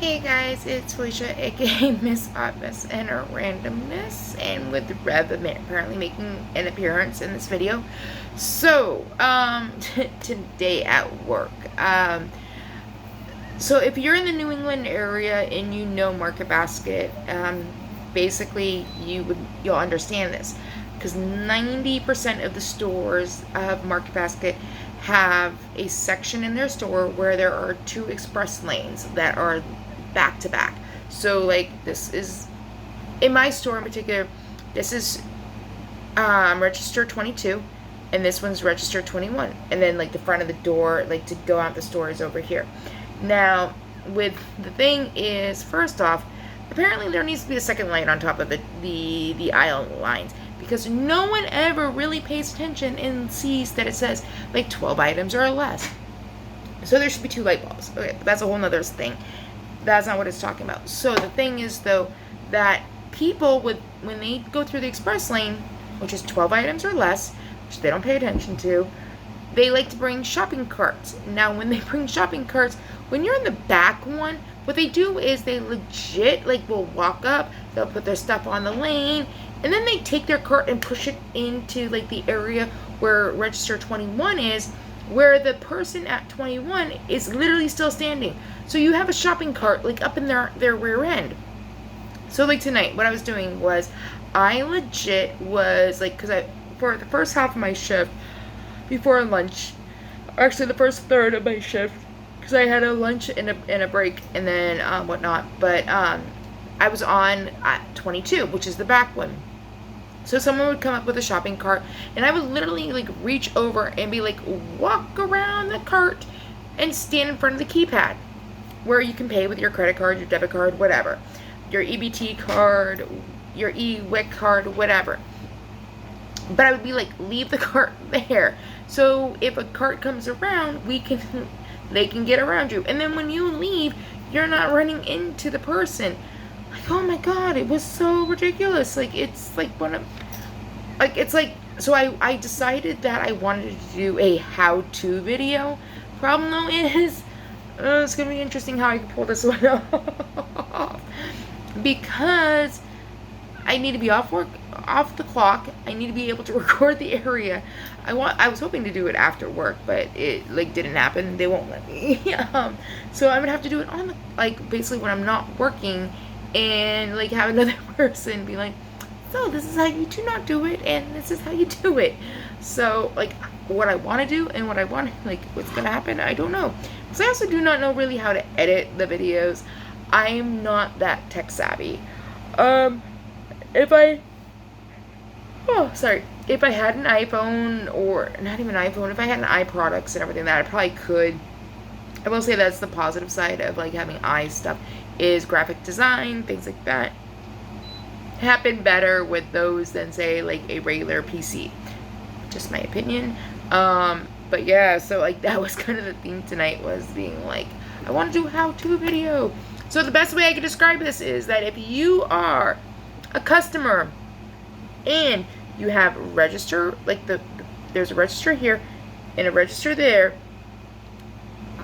Hey guys, it's Felicia, aka Miss Oddness and her randomness, and with Rev apparently making an appearance in this video. So, today at work, so if you're in the New England area and you know Market Basket, basically you'll understand this, because 90% of the stores of Market Basket have a section in their store where there are two express lanes that are back to back. So like this is, in my store in particular, this is register 22 and this one's register 21, and then like the front of the door, like to go out the store, is over here. Now with the thing is, first off, apparently there needs to be a second light on top of the aisle lines, because no one ever really pays attention and sees that it says like 12 items or less. So there should be two light bulbs. Okay, but that's a whole nother thing. That's not what it's talking about. So the thing is, though, that people when they go through the express lane, which is 12 items or less, which they don't pay attention to, they like to bring shopping carts. Now when they bring shopping carts, when you're in the back one, what they do is they legit like will walk up, they'll put their stuff on the lane, and then they take their cart and push it into like the area where register 21 is, where the person at 21 is literally still standing. So you have a shopping cart like up in their rear end. So like tonight, what I was doing was, I legit was like, because for the first half of my shift before lunch, actually the first third of my shift, because I had a lunch and a break and then whatnot, but I was on at 22, which is the back one. So someone would come up with a shopping cart, and I would literally like reach over and be like, walk around the cart and stand in front of the keypad where you can pay with your credit card, your debit card, whatever, your EBT card, your eWIC card, whatever. But I would be like, leave the cart there, so if a cart comes around, they can get around you. And then when you leave, you're not running into the person. Like, oh my god, it was so ridiculous. Like, it's like so I decided that I wanted to do a how-to video. Problem though is, it's gonna be interesting how I can pull this one off, because I need to be off the clock. I need to be able to record the area. I was hoping to do it after work, but it like didn't happen. They won't let me. So I'm gonna have to do it on the, like, basically when I'm not working, and like have another person be like, so this is how you do not do it, and this is how you do it. So like what I want to do and what I want, like what's gonna happen, I don't know, because I also do not know really how to edit the videos. I'm not that tech savvy. If I had an iPhone, or not even iPhone, if I had an iProducts and everything, that I probably could. I will say that's the positive side of like having stuff, is graphic design, things like that happen better with those than say like a regular PC. Just my opinion. But yeah, so like that was kind of the theme tonight, was being like, I want to do a how-to video. So the best way I can describe this is that if you are a customer and you have register, like there's a register here and a register there,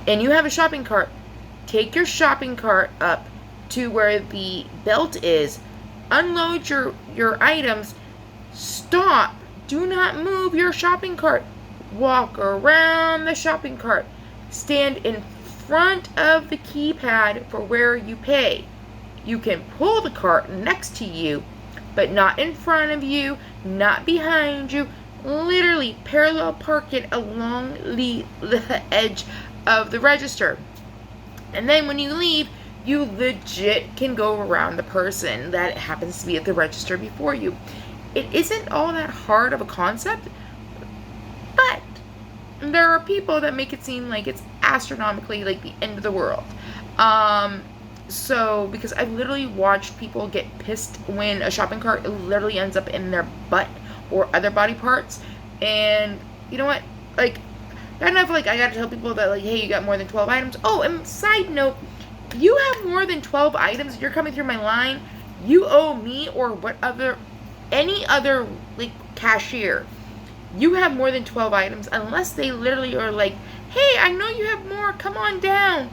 and you have a shopping cart, take your shopping cart up to where the belt is, unload your items, stop, do not move your shopping cart, walk around the shopping cart, stand in front of the keypad for where you pay. You can pull the cart next to you, but not in front of you, not behind you. Literally parallel park it along the edge of the register. And then when you leave, you legit can go around the person that happens to be at the register before you. It isn't all that hard of a concept, but there are people that make it seem like it's astronomically like the end of the world. So, because I've literally watched people get pissed when a shopping cart literally ends up in their butt or other body parts. And you know what? Like, bad enough, like, I gotta tell people that, like, hey, you got more than 12 items. Oh, and side note, you have more than 12 items, you're coming through my line, you owe me or any other, like, cashier. You have more than 12 items, unless they literally are like, hey, I know you have more, come on down.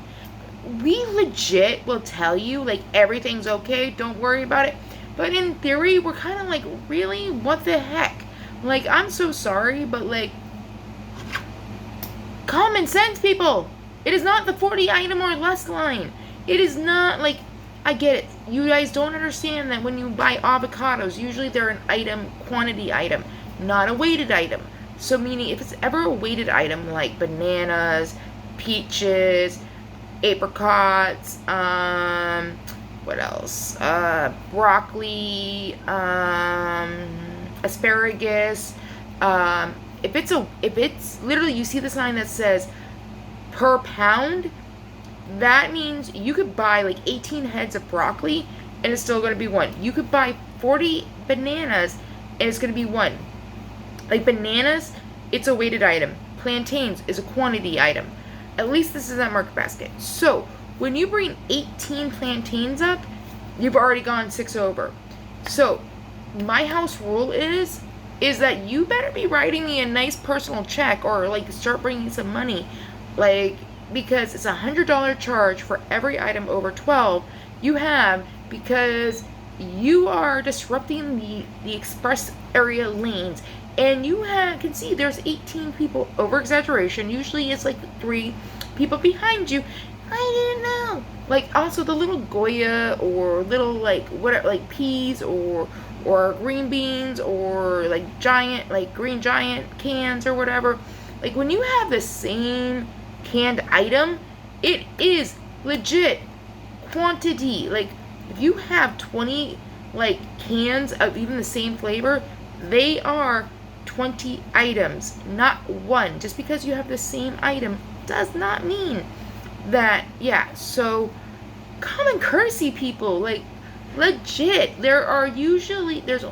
we legit will tell you, like, everything's okay, don't worry about it. But in theory, we're kind of like, really? What the heck? Like, I'm so sorry, but, like, common sense, people. It is not the 40 item or less line. It is not, like, I get it. You guys don't understand that when you buy avocados, usually they're an item, quantity item, not a weighted item. So meaning if it's ever a weighted item like bananas, peaches, apricots, what else? Broccoli, asparagus. If it's literally, you see the sign that says per pound, that means you could buy like 18 heads of broccoli and it's still going to be one. You could buy 40 bananas and it's going to be one. Like bananas, it's a weighted item. Plantains is a quantity item. At least this is at Market Basket. So when you bring 18 plantains up, you've already gone 6 over. So my house rule is that you better be writing me a nice personal check or like start bringing some money, like, because it's $100 charge for every item over 12 you have, because you are disrupting the express area lanes. And you can see there's 18 people, over exaggeration. Usually it's like 3 people behind you. I didn't know. Like also the little Goya or little like whatever, like peas or green beans or like giant, like green giant cans or whatever. Like when you have the same canned item, it is legit quantity. Like if you have 20 like cans of even the same flavor, they are 20 items, not one. Just because you have the same item does not mean that, yeah. So common courtesy, people, like legit, there's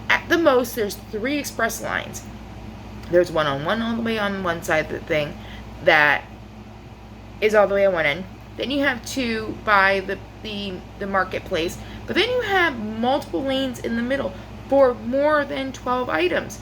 at the most there's 3 express lines. There's one-on-one all the way on one side of the thing that is all the way on one end. Then you have 2 by the marketplace, but then you have multiple lanes in the middle for more than 12 items.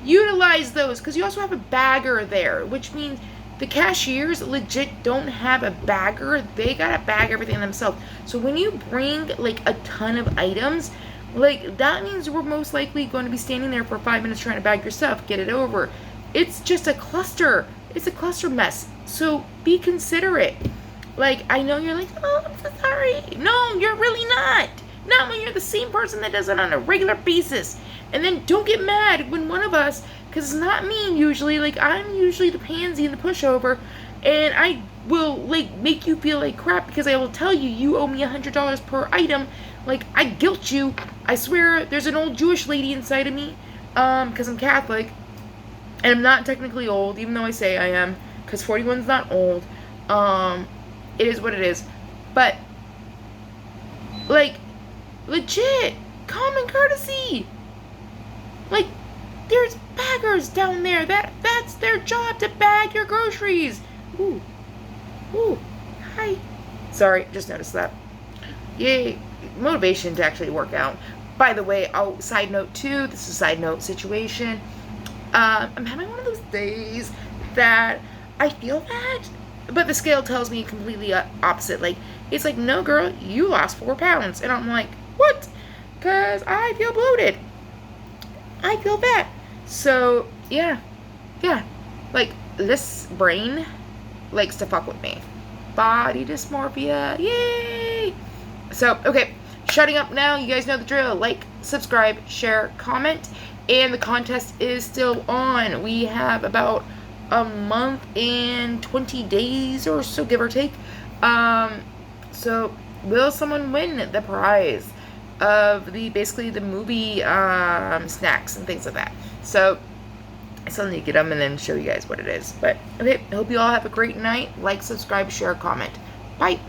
Utilize those, because you also have a bagger there, which means the cashiers legit don't have a bagger. They gotta bag everything themselves. So when you bring like a ton of items, like that means we're most likely going to be standing there for 5 minutes trying to bag your stuff, get it over. It's just a cluster. It's a cluster mess. So be considerate. Like, I know you're like, oh, I'm so sorry. No, you're really not. Not when you're the same person that does it on a regular basis. And then don't get mad when one of us, because it's not me usually, like I'm usually the pansy and the pushover, and I will like make you feel like crap because I will tell you you owe me $100 per item. Like I guilt you. I swear there's an old Jewish lady inside of me, because I'm Catholic, and I'm not technically old, even though I say I am, because 41's not old. It is what it is. But like legit common courtesy. Like, there's baggers down there. That's their job, to bag your groceries. Ooh. Hi. Sorry, just noticed that. Yay. Motivation to actually work out. By the way, side note too, this is a side note situation. I'm having one of those days that I feel bad, but the scale tells me completely opposite. Like, it's like, no girl, you lost 4 pounds. And I'm like, what? Because I feel bloated. I feel bad. So, yeah. Like, this brain likes to fuck with me. Body dysmorphia. Yay! So, okay. Shutting up now. You guys know the drill. Like, subscribe, share, comment. And the contest is still on. We have about a month and 20 days or so, give or take. So, will someone win the prize of basically the movie snacks and things like that? So I still need to get them and then show you guys what it is. But okay, I hope you all have a great night. Like, subscribe, share, comment. Bye.